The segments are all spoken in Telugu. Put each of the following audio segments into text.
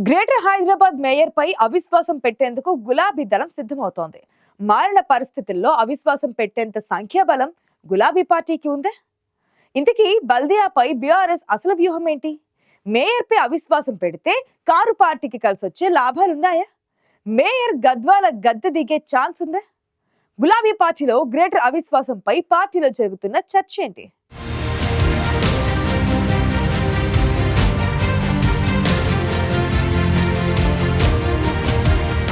గ్రేటర్ హైదరాబాద్ మేయర్ పై అవిశ్వాసం పెట్టేందుకు గులాబీ దళం సిద్ధమవుతోంది. మారిన పరిస్థితుల్లో అవిశ్వాసం పెట్టేంత సంఖ్యాబలం గులాబీ పార్టీకి ఉందే? ఇంతకీ బల్దియాపై బీఆర్ఎస్ అసలు వ్యూహం ఏంటి? మేయర్ పై అవిశ్వాసం పెడితే కారు పార్టీకి కలిసొచ్చే లాభాలున్నాయా? మేయర్ గద్వాల గద్దె దిగే ఛాన్స్ ఉందా? గులాబీ పార్టీలో గ్రేటర్ అవిశ్వాసంపై పార్టీలో జరుగుతున్న చర్చ ఏంటి?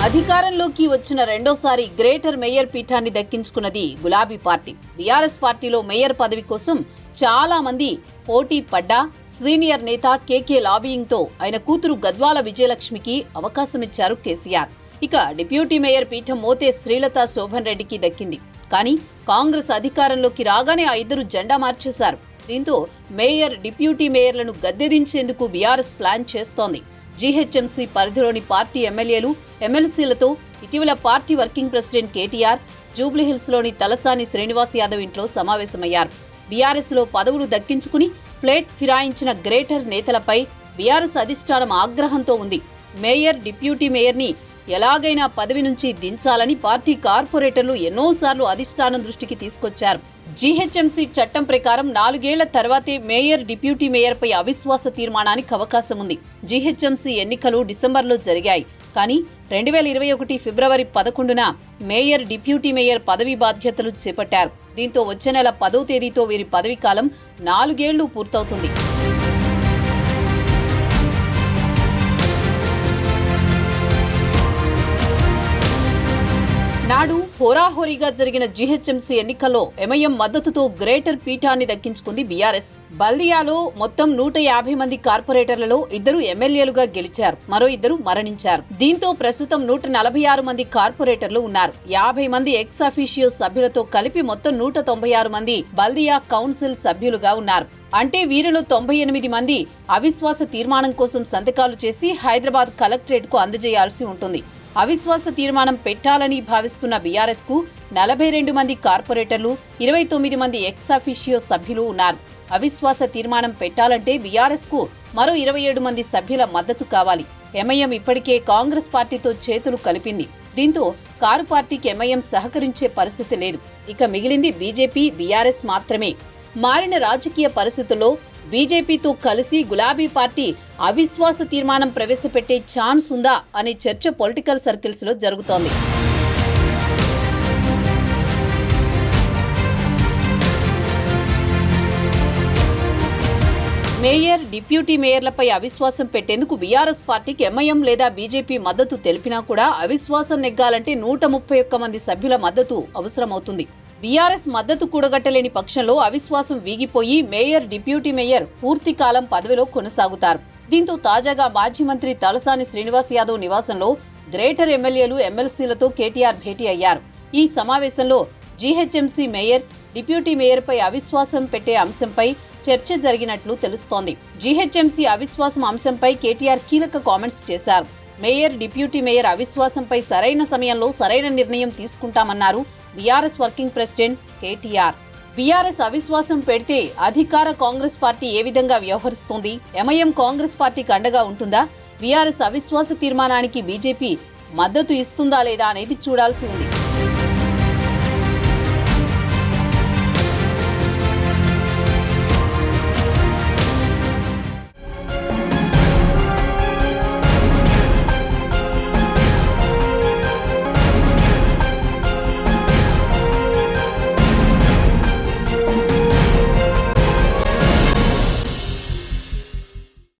అధికారంలోకి వచ్చిన రెండోసారి గ్రేటర్ మేయర్ పీఠాన్ని దక్కించుకున్నది గులాబీ పార్టీ. బీఆర్ఎస్ పార్టీలో మేయర్ పదవి కోసం చాలా మంది పోటీ పడ్డా సీనియర్ నేత కేకే లాబియింగ్ తో ఆయన కూతురు గద్వాల విజయలక్ష్మికి అవకాశమిచ్చారు కేసీఆర్. ఇక డిప్యూటీ మేయర్ పీఠం మోతే శ్రీలత శోభన్ రెడ్డికి దక్కింది. కానీ కాంగ్రెస్ అధికారంలోకి రాగానే ఆ ఇద్దరు జెండా మార్చేశారు. దీంతో మేయర్, డిప్యూటీ మేయర్లను గద్దెదించేందుకు బీఆర్ఎస్ ప్లాన్ చేస్తోంది. జీహెచ్ఎంసీ పరిధిలోని పార్టీ ఎమ్మెల్యేలు, ఎమ్మెల్సీలతో ఇటీవల పార్టీ వర్కింగ్ ప్రెసిడెంట్ కేటీఆర్ జూబ్లీహిల్స్లోని తలసాని శ్రీనివాస్ యాదవ్ ఇంట్లో సమావేశమయ్యారు. బీఆర్ఎస్లో పదవులు దక్కించుకుని ప్లేట్ ఫిరాయించిన గ్రేటర్ నేతలపై బీఆర్ఎస్ అధిష్టానం ఆగ్రహంతో ఉంది. మేయర్, డిప్యూటీ మేయర్ని ఎలాగైనా పదవి నుంచి దించాలని పార్టీ కార్పొరేటర్లు ఎన్నోసార్లు అధిష్టానం దృష్టికి తీసుకొచ్చారు. జీహెచ్ఎంసీ చట్టం ప్రకారం 4 ఏళ్ల తర్వాతే మేయర్, డిప్యూటీ మేయర్పై అవిశ్వాస తీర్మానానికి అవకాశం ఉంది. జీహెచ్ఎంసీ ఎన్నికలు డిసెంబర్లో జరిగాయి. కానీ 2021 ఫిబ్రవరి 11న మేయర్, డిప్యూటీ మేయర్ పదవీ బాధ్యతలు చేపట్టారు. దీంతో వచ్చే నెల 10వ తేదీతో వీరి పదవీ కాలం 4 ఏళ్లు పూర్తవుతుంది. నాడు హోరాహోరీగా జరిగిన జీహెచ్ఎంసీ ఎన్నికల్లో ఎంఐఎం మద్దతుతో గ్రేటర్ పీఠాన్ని దక్కించుకుంది బీఆర్ఎస్. బల్దియాలో మొత్తం 150 మంది కార్పొరేటర్లలో 2 ఎమ్మెల్యేలుగా గెలిచారు, మరో 2 మరణించారు. దీంతో ప్రస్తుతం 146 మంది కార్పొరేటర్లు ఉన్నారు. 50 మంది ఎక్స్ అఫీషియో సభ్యులతో కలిపి మొత్తం 196 మంది బల్దియా కౌన్సిల్ సభ్యులుగా ఉన్నారు. అంటే వీరిలో 98 మంది అవిశ్వాస తీర్మానం కోసం సంతకాలు చేసి హైదరాబాద్ కలెక్టరేట్ కు అందజేయాల్సి ఉంటుంది. అవిశ్వాస తీర్మానం పెట్టాలని భావిస్తున్న బీఆర్ఎస్ కు 42 మంది కార్పొరేటర్లు, 29 మంది ఎక్స్ అఫీషియో సభ్యులు ఉన్నారు. అవిశ్వాస తీర్మానం పెట్టాలంటే బీఆర్ఎస్ కు మరో 27 మంది సభ్యుల మద్దతు కావాలి. ఎంఐఎం ఇప్పటికే కాంగ్రెస్ పార్టీతో చేతులు కలిపింది. దీంతో కారు పార్టీకి ఎంఐఎం సహకరించే పరిస్థితి లేదు. ఇక మిగిలింది బీజేపీ, బీఆర్ఎస్ మాత్రమే. మారిన రాజకీయ పరిస్థితుల్లో బీజేపీతో కలిసి గులాబీ పార్టీ అవిశ్వాస తీర్మానం ప్రవేశపెట్టే ఛాన్స్ ఉందా అనే చర్చ పొలిటికల్ సర్కిల్స్ లో జరుగుతోంది. మేయర్, డిప్యూటీ మేయర్లపై అవిశ్వాసం పెట్టేందుకు బీఆర్ఎస్ పార్టీకి ఎంఐఎం లేదా బీజేపీ మద్దతు తెలిపినా కూడా అవిశ్వాసం నెగ్గాలంటే 131 మంది సభ్యుల మద్దతు అవసరమవుతుంది. బీఆర్ఎస్ మద్దతు కూడగట్టలేని పక్షంలో అవిశ్వాసం వీగిపోయి మేయర్, డిప్యూటీ మేయర్ పూర్తి కాలం పదవిలో కొనసాగుతారు. దీంతో తాజాగా మాజీ మంత్రి తలసాని శ్రీనివాస్ యాదవ్ నివాసంలో గ్రేటర్ ఎమ్మెల్యేలు, ఎమ్మెల్సీలతో కేటీఆర్ భేటీ అయ్యారు. ఈ సమావేశంలో జీహెచ్ఎంసీ మేయర్, డిప్యూటీ మేయర్పై అవిశ్వాసం పెట్టే అంశంపై చర్చ జరిగినట్లు తెలుస్తోంది. జీహెచ్ఎంసీ అవిశ్వాసం అంశంపై కేటీఆర్ కీలక కామెంట్స్ చేశారు. మేయర్, డిప్యూటీ మేయర్ అవిశ్వాసంపై సరైన సమయంలో సరైన నిర్ణయం తీసుకుంటామన్నారు BRS working president KTR. BRS అవిశ్వాసం పెడితే అధికార కాంగ్రెస్ పార్టీ ఏ విధంగా వ్యవహరిస్తోంది? ఎంఐఎం కాంగ్రెస్ పార్టీకి అండగా ఉంటుందా? బీఆర్ఎస్ అవిశ్వాస తీర్మానానికి బీజేపీ మద్దతు ఇస్తుందా లేదా అనేది చూడాల్సి ఉంది.